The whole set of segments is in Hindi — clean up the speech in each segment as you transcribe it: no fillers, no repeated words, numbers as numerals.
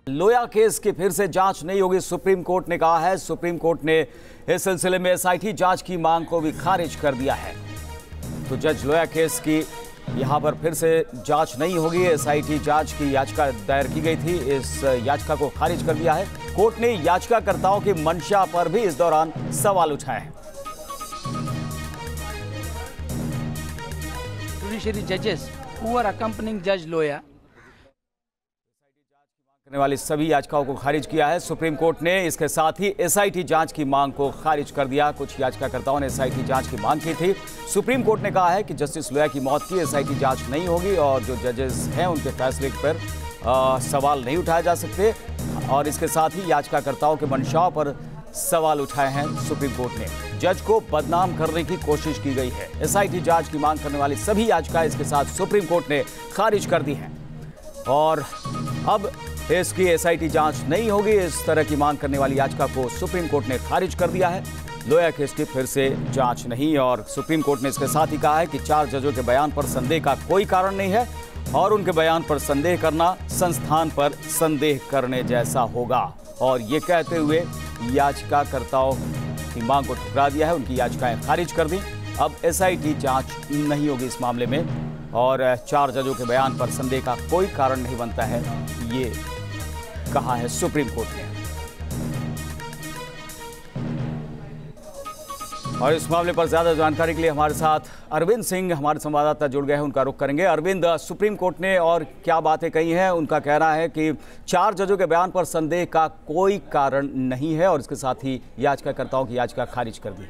लोया केस की फिर से जांच नहीं होगी, सुप्रीम कोर्ट ने कहा है। सुप्रीम कोर्ट ने इस सिलसिले में एसआईटी जांच की मांग को भी खारिज कर दिया है। तो जज लोया केस की यहां पर फिर से जांच नहीं होगी। एसआईटी जांच की याचिका दायर की गई थी, इस याचिका को खारिज कर दिया है कोर्ट ने। याचिकाकर्ताओं की मंशा पर भी इस दौरान सवाल उठाए हैं। जुडिशरी जजेस who are accompanying Judge Loya करने वाली सभी याचिकाओं को खारिज किया है सुप्रीम कोर्ट ने। इसके साथ ही एसआईटी जांच की मांग को खारिज कर दिया। कुछ याचिकाकर्ताओं ने एसआईटी जांच की मांग की थी। सुप्रीम कोर्ट ने कहा है कि जस्टिस लोया की मौत की एसआईटी जांच नहीं होगी और जो जजेस हैं उनके फैसले पर सवाल नहीं उठाए जा सकते। और इसके साथ ही याचिकाकर्ताओं के मंशाओं पर सवाल उठाए हैं सुप्रीम कोर्ट ने। जज को बदनाम करने की कोशिश की गई है। एसआईटी जांच की मांग करने वाली सभी याचिकाएं इसके साथ सुप्रीम कोर्ट ने खारिज कर दी हैं और अब इसकी एसआईटी जांच नहीं होगी। इस तरह की मांग करने वाली याचिका को सुप्रीम कोर्ट ने खारिज कर दिया है। लोया केस की फिर से जांच नहीं। और सुप्रीम कोर्ट ने इसके साथ ही कहा है कि 4 जजों के बयान पर संदेह का कोई कारण नहीं है और उनके बयान पर संदेह करना संस्थान पर संदेह करने जैसा होगा। और ये कहते हुए याचिकाकर्ताओं की मांग को ठुकरा दिया है, उनकी याचिकाएं खारिज कर दी। अब एसआईटी जांच नहीं होगी इस मामले में और 4 जजों के बयान पर संदेह का कोई कारण नहीं बनता है, ये कहा है सुप्रीम कोर्ट ने। और इस मामले पर ज्यादा जानकारी के लिए हमारे साथ अरविंद सिंह हमारे संवाददाता जुड़ गए हैं, उनका रुख करेंगे। अरविंद, सुप्रीम कोर्ट ने और क्या बातें कही हैं? उनका कहना है कि 4 जजों के बयान पर संदेह का कोई कारण नहीं है और इसके साथ ही याचिकाकर्ताओं की याचिका खारिज कर दी।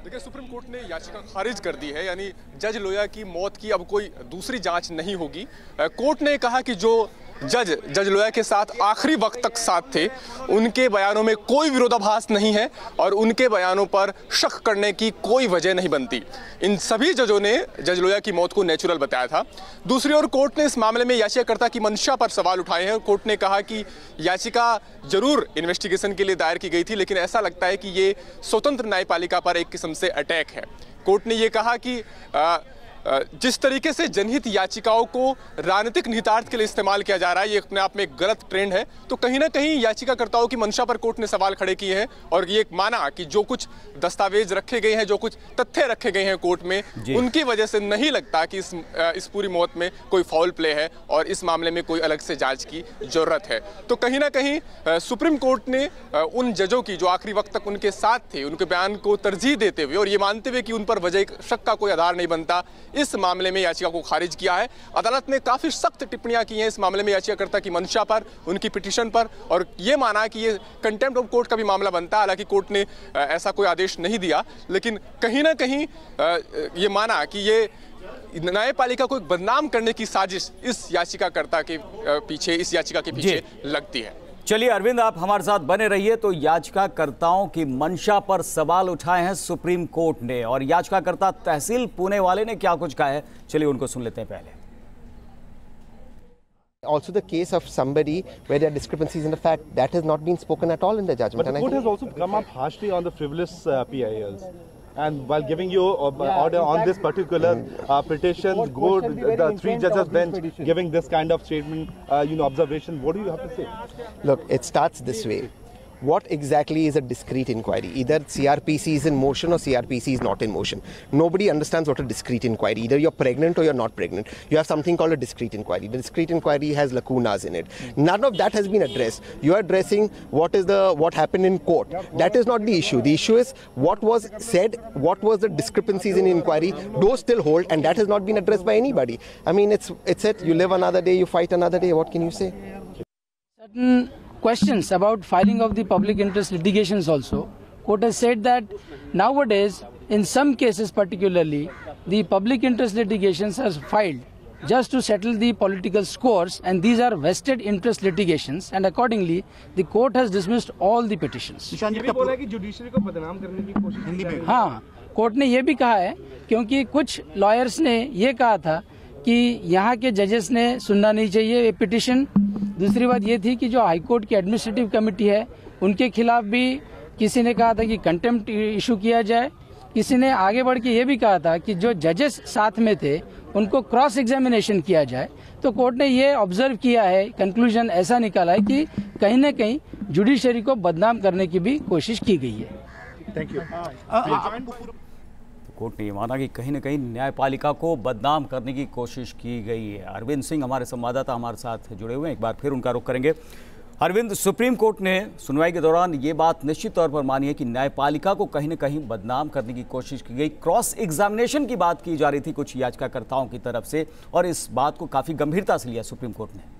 देखिए, सुप्रीम कोर्ट ने याचिका खारिज कर दी है, यानी जज लोया की मौत की अब कोई दूसरी जांच नहीं होगी। कोर्ट ने कहा कि जो जज लोया के साथ आखिरी वक्त तक साथ थे, उनके बयानों में कोई विरोधाभास नहीं है और उनके बयानों पर शक करने की कोई वजह नहीं बनती। इन सभी जजों ने जज लोया की मौत को नेचुरल बताया था। दूसरी ओर कोर्ट ने इस मामले में याचिकाकर्ता की मंशा पर सवाल उठाए हैं। कोर्ट ने कहा कि याचिका जरूर इन्वेस्टिगेशन के लिए दायर की गई थी, लेकिन ऐसा लगता है कि ये स्वतंत्र न्यायपालिका पर एक किस्म से अटैक है। कोर्ट ने ये कहा कि जिस तरीके से जनहित याचिकाओं को राजनीतिक निहितार्थ के लिए इस्तेमाल किया जा रहा है, ये अपने आप में एक गलत ट्रेंड है। तो कहीं ना कहीं याचिकाकर्ताओं की मंशा पर कोर्ट ने सवाल खड़े किए हैं और ये माना कि जो कुछ दस्तावेज रखे गए हैं, जो कुछ तथ्य रखे गए हैं कोर्ट में, उनकी वजह से नहीं लगता कि इस पूरी मौत में कोई फाउल प्ले है और इस मामले में कोई अलग से जांच की जरूरत है। तो कहीं ना कहीं सुप्रीम कोर्ट ने उन जजों की जो आखिरी वक्त तक उनके साथ थे, उनके बयान को तरजीह देते हुए और ये मानते हुए कि उन पर वजह शक का कोई आधार नहीं बनता, इस मामले में याचिका को खारिज किया है। अदालत ने काफी सख्त टिप्पणियां की हैं इस मामले में याचिकाकर्ता की मंशा पर, उनकी पिटीशन पर, और ये माना कि ये कंटेम्प्ट ऑफ कोर्ट का भी मामला बनता है। हालांकि कोर्ट ने ऐसा कोई आदेश नहीं दिया, लेकिन कहीं ना कहीं ये माना कि ये न्यायपालिका को बदनाम करने की साजिश इस याचिकाकर्ता के पीछे, इस याचिका के पीछे लगती है। चलिए अरविंद, आप हमारे साथ बने रहिए। तो याचिकाकर्ताओं की मंशा पर सवाल उठाए हैं सुप्रीम कोर्ट ने और याचिकाकर्ता तहसील पुणे वाले ने क्या कुछ कहा है, चलिए उनको सुन लेते हैं पहले। Also the case of somebody where there are discrepancies in the fact that has not been spoken at all in the judgment. But the court has also come up harshly on the frivolous PILs. And while giving you order on this particular petition, the 3 judges bench giving this kind of statement, observation, what do you have to say? Look, it starts this way. What exactly is a discrete inquiry? Either CRPC is in motion or CRPC is not in motion. Nobody understands what a discrete inquiry. Either you're pregnant or you're not pregnant. You have something called a discrete inquiry. The discrete inquiry has lacunas in it. None of that has been addressed. You are addressing what happened in court. That is not the issue. The issue is what was said, what was the discrepancies in the inquiry. Those still hold, and that has not been addressed by anybody. I mean, it's it. You live another day, you fight another day. What can you say? certain questions about filing of the public interest litigations also. Court has said that nowadays, in some cases particularly, the public interest litigations are filed just to settle the political scores, and these are vested interest litigations, and accordingly the court has dismissed all the petitions. हाँ, कोर्ट ने ये भी कहा है, क्योंकि कुछ लॉयर्स ने ये कहा था कि यहाँ के जजेस ने सुनना नहीं चाहिए ये पिटिशन। दूसरी बात ये थी कि जो हाई कोर्ट की एडमिनिस्ट्रेटिव कमेटी है उनके खिलाफ भी किसी ने कहा था कि कंटेम्प्ट इशू किया जाए। किसी ने आगे बढ़ के ये भी कहा था कि जो जजेस साथ में थे उनको क्रॉस एग्जामिनेशन किया जाए। तो कोर्ट ने ये ऑब्जर्व किया है, कंक्लूजन ऐसा निकाला है कि कहीं न कहीं जुडिशरी को बदनाम करने की भी कोशिश की गई है। Thank you. कोर्ट ने माना कि कहीं न कहीं न्यायपालिका को बदनाम करने की कोशिश की गई है। अरविंद सिंह हमारे संवाददाता हमारे साथ जुड़े हुए हैं, एक बार फिर उनका रुख करेंगे। अरविंद, सुप्रीम कोर्ट ने सुनवाई के दौरान ये बात निश्चित तौर पर मानी है कि न्यायपालिका को कहीं न कहीं बदनाम करने की कोशिश की गई। क्रॉस एग्जामिनेशन की बात की जा रही थी कुछ याचिकाकर्ताओं की तरफ से, और इस बात को काफी गंभीरता से लिया सुप्रीम कोर्ट ने।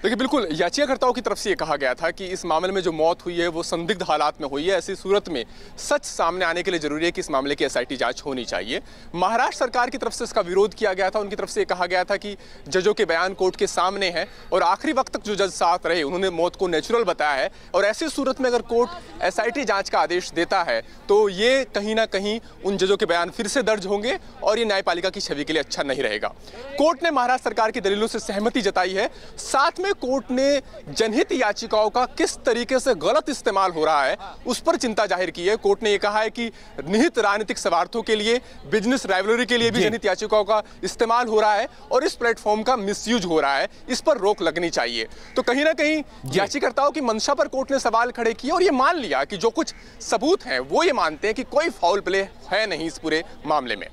देखिए, बिल्कुल याचिकाकर्ताओं की तरफ से ये कहा गया था कि इस मामले में जो मौत हुई है वो संदिग्ध हालात में हुई है। ऐसी सूरत में सच सामने आने के लिए जरूरी है कि इस मामले की एसआईटी जांच होनी चाहिए। महाराष्ट्र सरकार की तरफ से इसका विरोध किया गया था। उनकी तरफ से कहा गया था कि जजों के बयान कोर्ट के सामने है और आखिरी वक्त तक जो जज साथ रहे उन्होंने मौत को नेचुरल बताया है, और ऐसी सूरत में अगर कोर्ट एसआईटी जांच का आदेश देता है तो ये कहीं ना कहीं उन जजों के बयान फिर से दर्ज होंगे और ये न्यायपालिका की छवि के लिए अच्छा नहीं रहेगा। कोर्ट ने महाराष्ट्र सरकार की दलीलों से सहमति जताई है। साथ में कोर्ट ने जनहित याचिकाओं का किस तरीके से गलत इस्तेमाल हो रहा है उस पर चिंता जाहिर की है। कोर्ट ने यह कहा है कि निहित राजनीतिक स्वार्थों के लिए, बिजनेस राइवलरी के लिए भी जनहित याचिकाओं का इस्तेमाल हो रहा है और इस प्लेटफॉर्म का मिसयूज हो रहा है। इस पर रोक लगनी चाहिए। तो कहीं ना कहीं याचिकाकर्ताओं की मंशा पर कोर्ट ने सवाल खड़े किए और यह मान लिया कि जो कुछ सबूत हैं वो ये मानते हैं कि कोई फाउल प्ले है नहीं इस पूरे मामले में।